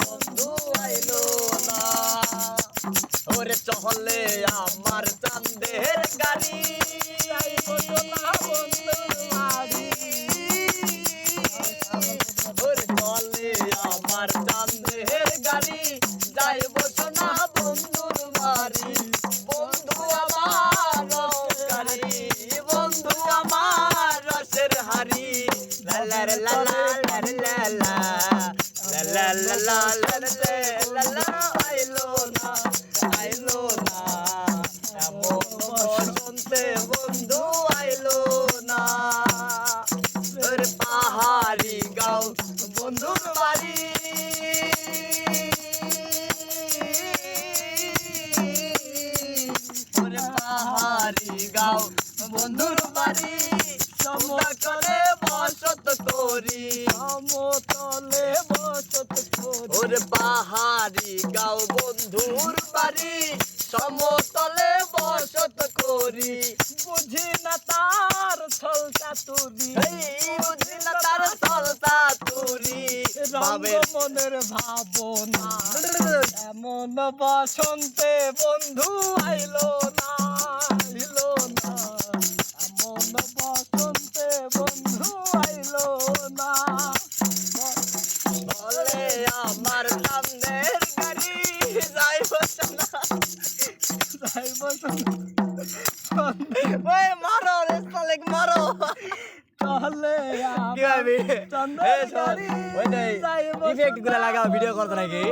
বন্ধু আইলো না। ওরে চহলে আমার চাঁদের গাড়ি ওরে চলে আমার চাঁদের গাড়ি যাইব সোনা বন্ধুর বাড়ি। বন্ধু আমার গাড়ি বন্ধু আমার রসের হাড়ি লা লা লা লা লা লা লা লা লা লা লা লা আইলো না আইলো না এমন বসন্তে বন্ধু আইলো না। ওরে পাহাড়ি গাঁও বন্ধুর বাড়ি ওরে পাহাড়ি গাঁও বন্ধুর বাড়ি সমতলে বসত করি সমতলে বসত করি। ওরে পাহাড়ি গাঁও বন্ধুর বাড়ি সমতলে বসত করি। বুঝি না তার ছলতা তুরি বুঝি না তার ছলতা তুরি মনের ভাবনা এমন বসন্তে বন্ধু আইলো না আইলো না এমন বসন্তে বন্ধু আইলো না। বলে আমার সামনের গাড়ি যাইব না যাইব ওই মারো রে সালেক মারো চলে কি ভাবি ওই ইফেক্ট গুলা লাগাও ভিডিও করতে নাকি